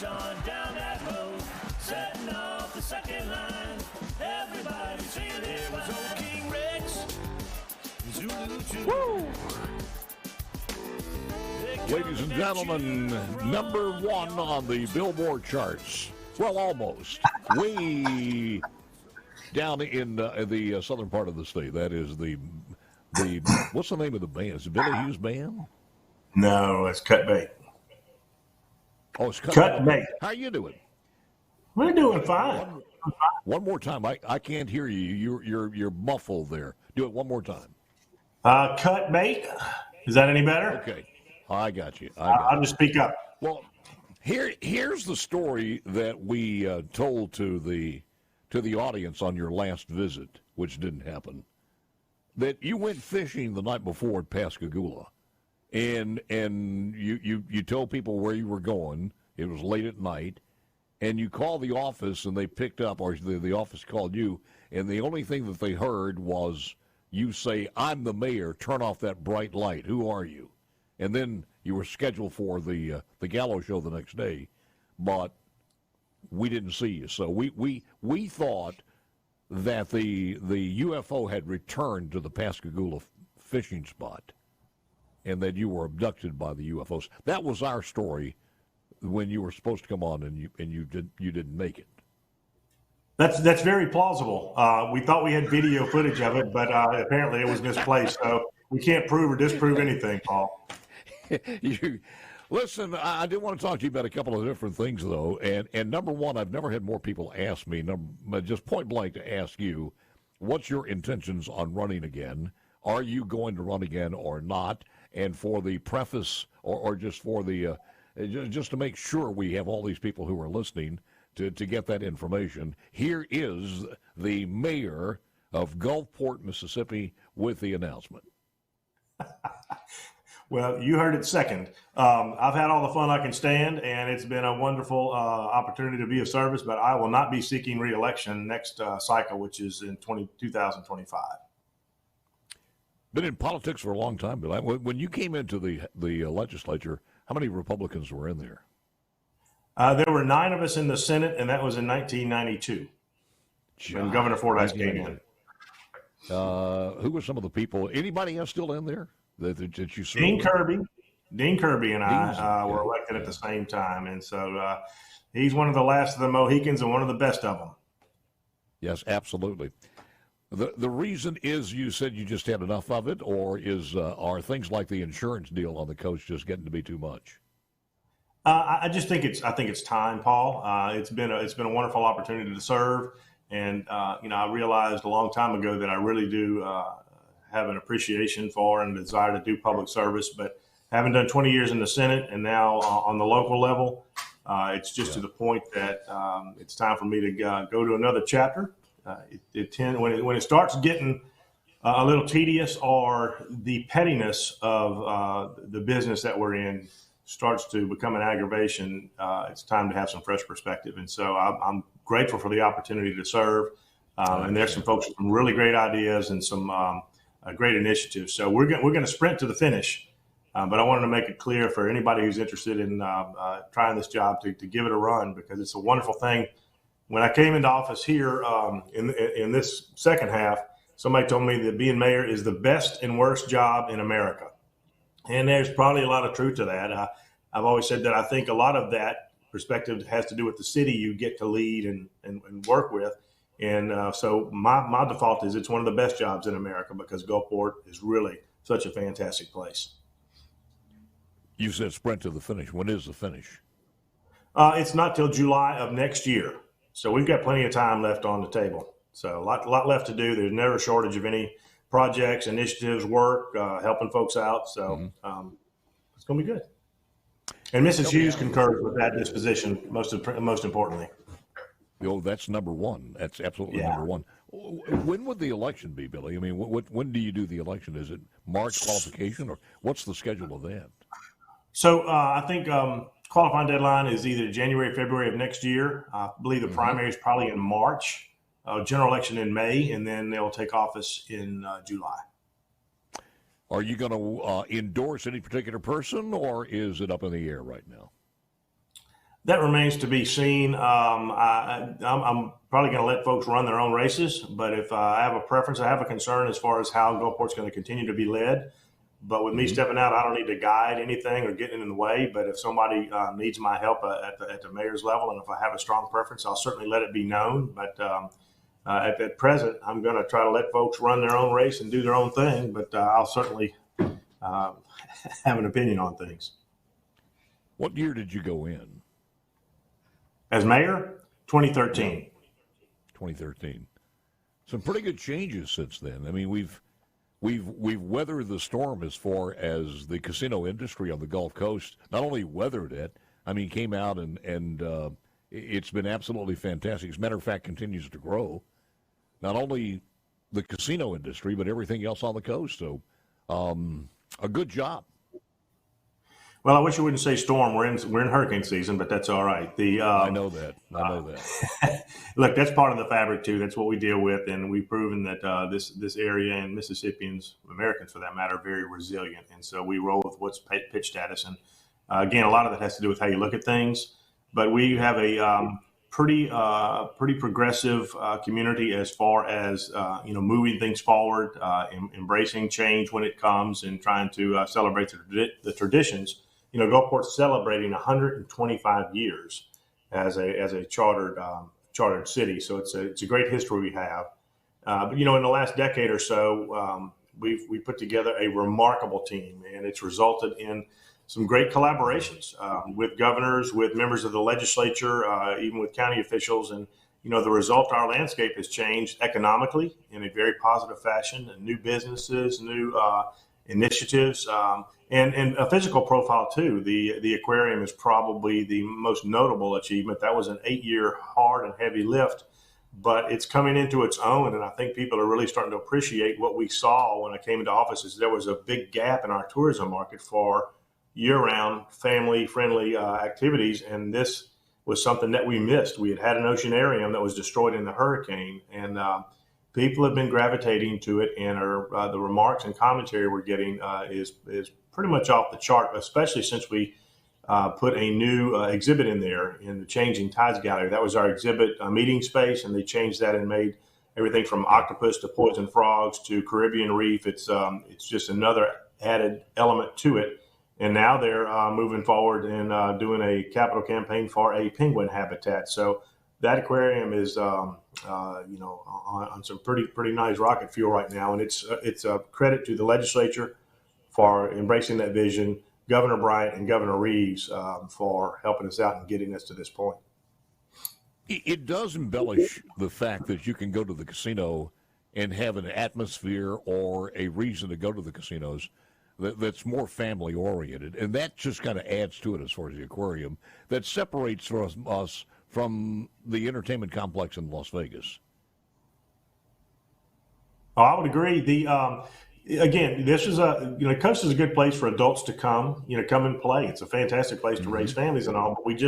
March on down that road, setting off the second line. Everybody singing it was old King Rex. Zulu. Woo! Ladies and gentlemen, number one on the Billboard charts. Well, almost. Way down in the southern part of the state. That is the what's the name of the band? Is it Billy Hewes Band? No, it's Cut Bait. Oh, it's Cut Bait. How you doing? We're doing fine. One more time. I can't hear you. You're muffled there. Do it one more time. Cut Bait. Is that any better? Okay. I got you. I'll just speak up. Well, here's the story that we told to the audience on your last visit, which didn't happen. That you went fishing the night before at Pascagoula, and you told people where you were going. It was late at night, and you called the office, and they picked up, or the office called you, and the only thing that they heard was you say, "I'm the mayor. Turn off that bright light. Who are you?" And then you were scheduled for the Gallo show the next day, but we didn't see you. So we thought that the UFO had returned to the Pascagoula fishing spot, and that you were abducted by the UFOs. That was our story when you were supposed to come on, and you didn't make it. That's very plausible. We thought we had video footage of it, but apparently it was misplaced. So we can't prove or disprove anything, Paul. Listen, I do want to talk to you about a couple of different things, though. And number one, I've never had more people ask me, just point blank to ask you, what's your intentions on running again? Are you going to run again or not? And for the preface, or just for the, just to make sure we have all these people who are listening to get that information, here is the mayor of Gulfport, Mississippi, with the announcement. Well, you heard it second. I've had all the fun I can stand, and it's been a wonderful opportunity to be of service, but I will not be seeking reelection next cycle, which is in 2025. Been in politics for a long time, Bill. When you came into the legislature, how many Republicans were in there? There were 9 of us in the Senate, and that was in 1992 when Governor Fordyce came in. Who were some of the people? Anybody else still in there? That you Dean Kirby and I were elected at the same time, and so he's one of the last of the Mohicans and one of the best of them. Yes, absolutely. The reason is you said you just had enough of it, or are things like the insurance deal on the coast just getting to be too much? I just think it's time, Paul. It's been a wonderful opportunity to serve, and I realized a long time ago that I really do have an appreciation for and a desire to do public service, but having done 20 years in the Senate and now on the local level, it's just to the point that it's time for me to go to another chapter. When it starts getting a little tedious, or the pettiness of the business that we're in starts to become an aggravation, it's time to have some fresh perspective. And so I'm grateful for the opportunity to serve. And there's some folks with some really great ideas and some great initiatives. So we're going to sprint to the finish. But I wanted to make it clear for anybody who's interested in trying this job to give it a run, because it's a wonderful thing. When I came into office here in this second half, somebody told me that being mayor is the best and worst job in America. And there's probably a lot of truth to that. I've always said that I think a lot of that perspective has to do with the city you get to lead and work with. And so my default is it's one of the best jobs in America, because Gulfport is really such a fantastic place. You said sprint to the finish. When is the finish? It's not till July of next year. So we've got plenty of time left on the table. So a lot left to do. There's never a shortage of any projects, initiatives, work, helping folks out. So it's going to be good. And Mrs. Hewes concurs with that disposition, most importantly. Oh, that's number one. That's absolutely number one. When would the election be, Billy? I mean, when do you do the election? Is it March qualification, or what's the schedule of that? So I think qualifying deadline is either January, February of next year. I believe the primary is probably in March, general election in May, and then they'll take office in July. Are you going to endorse any particular person, or is it up in the air right now? That remains to be seen. I'm probably going to let folks run their own races, but if I have a preference, I have a concern as far as how Gulfport's going to continue to be led. But with me stepping out, I don't need to guide anything or getting in the way. But if somebody needs my help at the mayor's level, and if I have a strong preference, I'll certainly let it be known. But at present, I'm going to try to let folks run their own race and do their own thing. But I'll certainly have an opinion on things. What year did you go in? As mayor, 2013. 2013. Some pretty good changes since then. I mean, we've weathered the storm as far as the casino industry on the Gulf Coast. Not only weathered it, I mean, came out and it's been absolutely fantastic. As a matter of fact, continues to grow. Not only the casino industry, but everything else on the coast. So, a good job. Well, I wish you wouldn't say storm. We're in hurricane season, but that's all right. I know that. Look, that's part of the fabric too. That's what we deal with, and we've proven that this area and Mississippians, Americans for that matter, are very resilient. And so we roll with what's pitch status. And again, a lot of that has to do with how you look at things. But we have a pretty progressive community as far as moving things forward, embracing change when it comes, and trying to celebrate the traditions. Gulfport's celebrating 125 years as a chartered city, so it's a great history we have. But in the last decade or so, we put together a remarkable team, and it's resulted in some great collaborations with governors, with members of the legislature, even with county officials, and the result, our landscape has changed economically in a very positive fashion, and new businesses, new initiatives. And a physical profile too. The aquarium is probably the most notable achievement. That was an 8-year hard and heavy lift, but it's coming into its own. And I think people are really starting to appreciate what we saw when I came into office. Is there was a big gap in our tourism market for year-round, family-friendly activities, and this was something that we missed. We had an oceanarium that was destroyed in the hurricane, and people have been gravitating to it, and the remarks and commentary we're getting is pretty much off the chart, especially since we put a new exhibit in there in the Changing Tides Gallery. That was our exhibit meeting space, and they changed that and made everything from octopus to poison frogs to Caribbean reef. It's just another added element to it. And now they're moving forward and doing a capital campaign for a penguin habitat. So that aquarium is, on some pretty nice rocket fuel right now, and it's a credit to the legislature for embracing that vision, Governor Bryant and Governor Reeves for helping us out and getting us to this point. It does embellish the fact that you can go to the casino and have an atmosphere or a reason to go to the casinos that's more family oriented, and that just kind of adds to it as far as the aquarium that separates us from the entertainment complex in Las Vegas. Oh, I would agree. Again, this is Coast is a good place for adults to come and play. It's a fantastic place to raise families and all. But we'd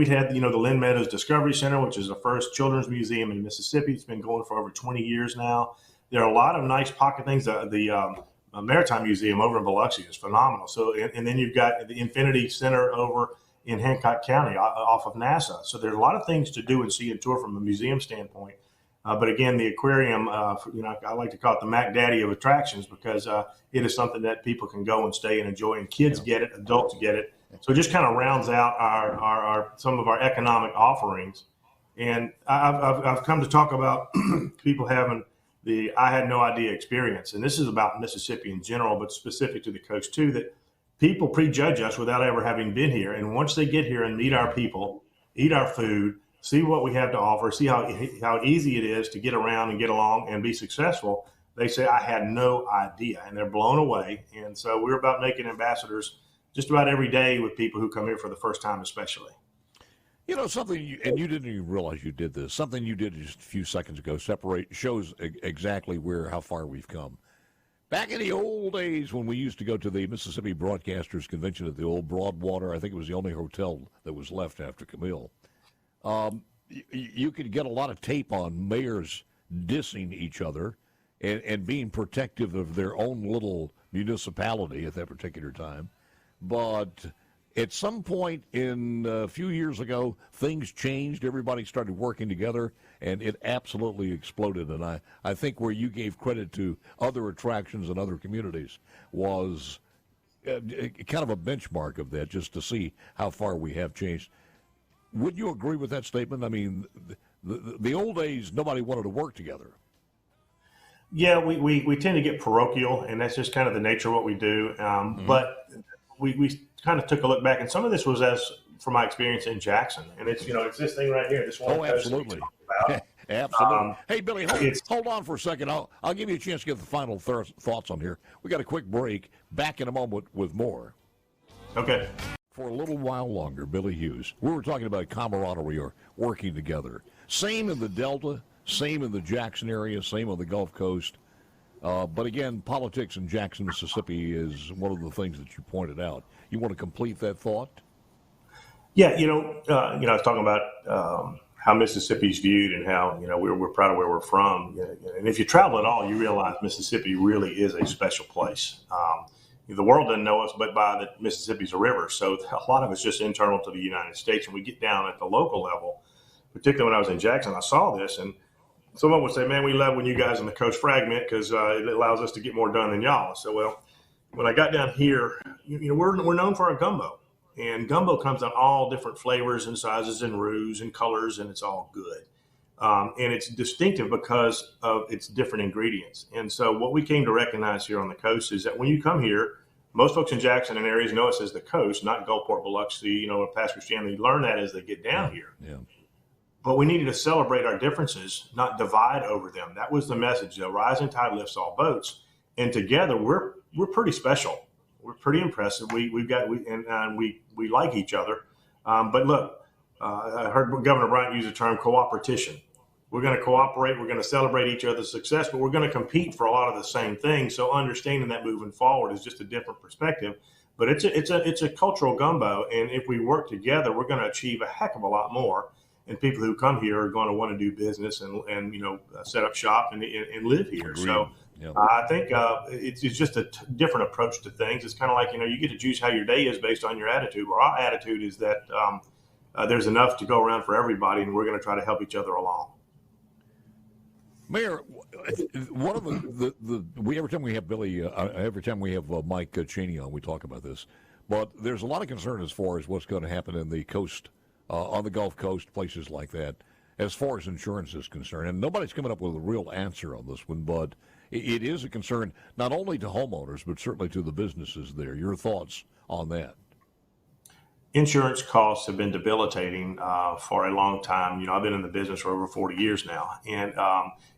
had the Lynn Meadows Discovery Center, which is the first children's museum in Mississippi. It's been going for over 20 years now. There are a lot of nice pocket things. The Maritime Museum over in Biloxi is phenomenal. So, and then you've got the Infinity Center over in Hancock County off of NASA. So there's a lot of things to do and see and tour from a museum standpoint. But again, the aquarium, I like to call it the Mac Daddy of attractions because it is something that people can go and stay and enjoy, and kids get it, adults get it. So it just kind of rounds out our some of our economic offerings. And I've come to talk about people having the I had no idea experience, and this is about Mississippi in general, but specific to the coast too. That people prejudge us without ever having been here, and once they get here and meet our people, eat our food, see what we have to offer, see how easy it is to get around and get along and be successful, they say, I had no idea, and they're blown away. And so we're about making ambassadors just about every day with people who come here for the first time especially. Something, and you didn't even realize you did this, something you did just a few seconds ago shows exactly how far we've come. Back in the old days when we used to go to the Mississippi Broadcasters Convention at the old Broadwater, I think it was the only hotel that was left after Camille, you could get a lot of tape on mayors dissing each other and being protective of their own little municipality at that particular time. But At some point in a few years ago, things changed. Everybody started working together, and it absolutely exploded. And I think where you gave credit to other attractions and other communities was kind of a benchmark of that, just to see how far we have changed. Would you agree with that statement? I mean, the old days, nobody wanted to work together. Yeah, we tend to get parochial, and that's just kind of the nature of what we do. But we kind of took a look back, and some of this was from my experience in Jackson, and it's it's this thing right here. This one. Oh, absolutely. Absolutely. Hey, Billy, hold on for a second. I'll give you a chance to get the final thoughts on here. We got a quick break. Back in a moment with more. Okay. For a little while longer, Billy Hewes. We were talking about camaraderie or working together. Same in the Delta, same in the Jackson area, same on the Gulf Coast. But again, politics in Jackson, Mississippi is one of the things that you pointed out. You want to complete that thought? Yeah, I was talking about how Mississippi's viewed and how we're proud of where we're from. And if you travel at all, you realize Mississippi really is a special place. The world doesn't know us, but by the Mississippi's a river, so a lot of it's just internal to the United States. And we get down at the local level, particularly when I was in Jackson, I saw this, and someone would say, "Man, we love when you guys in the coast fragment because it allows us to get more done than y'all." So, well, when I got down here, we're known for our gumbo. And gumbo comes in all different flavors and sizes and roux and colors, and it's all good. And it's distinctive because of its different ingredients. And so what we came to recognize here on the coast is that when you come here, most folks in Jackson and areas know us as the coast, not Gulfport, Biloxi, or Pasco Stanley. Learn that as they get down here. Yeah. But we needed to celebrate our differences, not divide over them. That was the message. The rising tide lifts all boats. And together, we're pretty special. We're pretty impressive. We like each other. But look, I heard Governor Bryant use the term cooperation. We're going to cooperate. We're going to celebrate each other's success, but we're going to compete for a lot of the same things. So understanding that moving forward is just a different perspective. But it's a cultural gumbo, and if we work together, we're going to achieve a heck of a lot more. And people who come here are going to want to do business and set up shop and live here. Agreed. So. Yep. I think it's just a different approach to things. It's kind of like, you get to choose how your day is based on your attitude. Well, our attitude is that there's enough to go around for everybody, and we're going to try to help each other along. Mayor, one of every time we have Billy, every time we have Mike Cheney on, we talk about this. But there's a lot of concern as far as what's going to happen in the coast, on the Gulf Coast, places like that, as far as insurance is concerned. And nobody's coming up with a real answer on this one, but it is a concern not only to homeowners, but certainly to the businesses there. Your thoughts on that? Insurance costs have been debilitating for a long time. I've been in the business for over 40 years now, and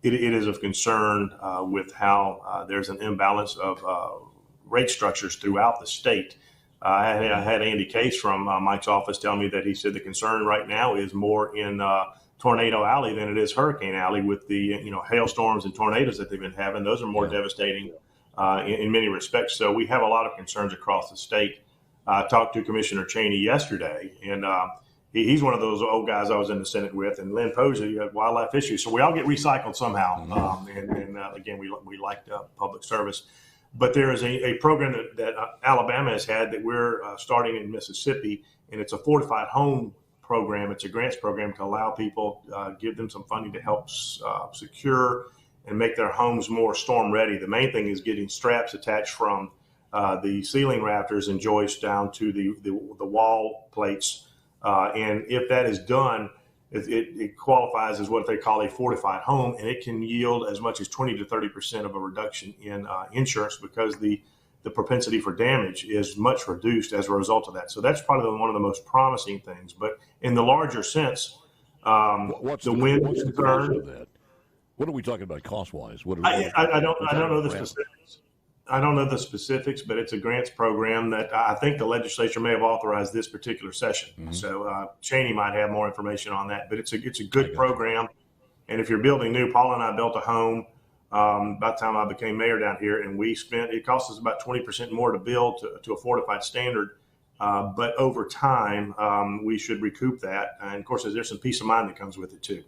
it is of concern with how there's an imbalance of rate structures throughout the state. I had Andy Case from Mike's office tell me that he said the concern right now is more in Tornado Alley than it is Hurricane Alley with the hailstorms and tornadoes that they've been having. Those are more devastating in many respects. So we have a lot of concerns across the state. I talked to Commissioner Cheney yesterday, and he's one of those old guys I was in the Senate with, and Lynn Posey had wildlife issues. So we all get recycled somehow. Again, we like public service. But there is a program that Alabama has had that we're starting in Mississippi, and it's a fortified home program. It's a grants program to allow people, give them some funding to help secure and make their homes more storm ready. The main thing is getting straps attached from the ceiling rafters and joists down to the wall plates. And if that is done, it qualifies as what they call a fortified home, and it can yield as much as 20 to 30% of a reduction in insurance because the propensity for damage is much reduced as a result of that. So that's probably one of the most promising things. But in the larger sense, what's the cost of that? What are we talking about cost-wise? I don't know the specifics. I don't know the specifics, but it's a grants program that I think the legislature may have authorized this particular session. Mm-hmm. So Cheney might have more information on that, but it's a good program. And if you're building new, Paula and I built a home by the time I became mayor down here, and it cost us about 20% more to build to a fortified standard. But over time, we should recoup that. And of course, there's some peace of mind that comes with it too,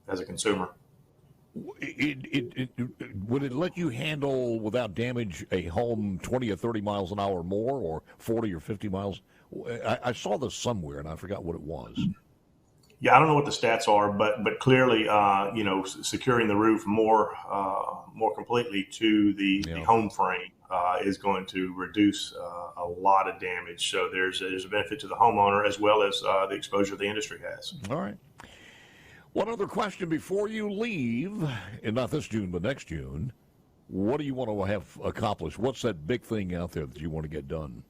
as a consumer. Would it let you handle without damage a home 20 or 30 miles an hour more, or 40 or 50 miles? I saw this somewhere, and I forgot what it was. Yeah, I don't know what the stats are, but clearly, securing the roof more completely to the home frame is going to reduce a lot of damage. So there's a benefit to the homeowner as well as the exposure the industry has. All right. One other question before you leave, and not this June, but next June. What do you want to have accomplished? What's that big thing out there that you want to get done?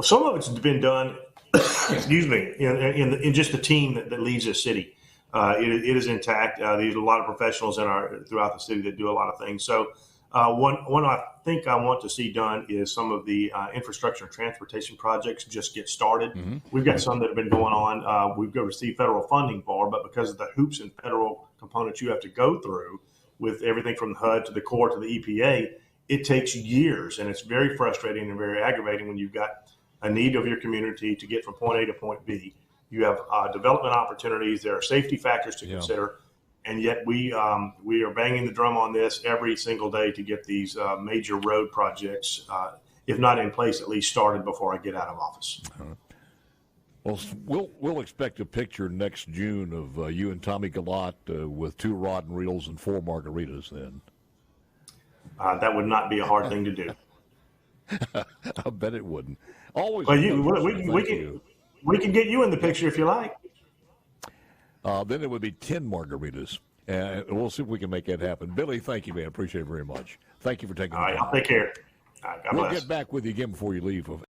Some of it's been done, excuse me, in just the team that leads this city. It is intact. There's a lot of professionals throughout the city that do a lot of things. So one I think I want to see done is some of the infrastructure and transportation projects just get started. Mm-hmm. We've got some that have been going on. We've received federal funding for, but because of the hoops and federal components you have to go through with everything from the HUD to the Corps to the EPA, it takes years, and it's very frustrating and very aggravating when you've got a need of your community to get from point A to point B. You have development opportunities. There are safety factors to consider. And yet we are banging the drum on this every single day to get these major road projects, if not in place, at least started before I get out of office. Well, we'll expect a picture next June of you and Tommy Gallant with 2 rod and reels and 4 margaritas then. That would not be a hard thing to do. I bet it wouldn't. Always. Well, we can get you in the picture if you like. Then it would be 10 margaritas. And we'll see if we can make that happen. Billy, thank you, man. Appreciate it very much. Thank you for taking the time. All right, I'll take care. All right, God bless. We'll get back with you again before you leave.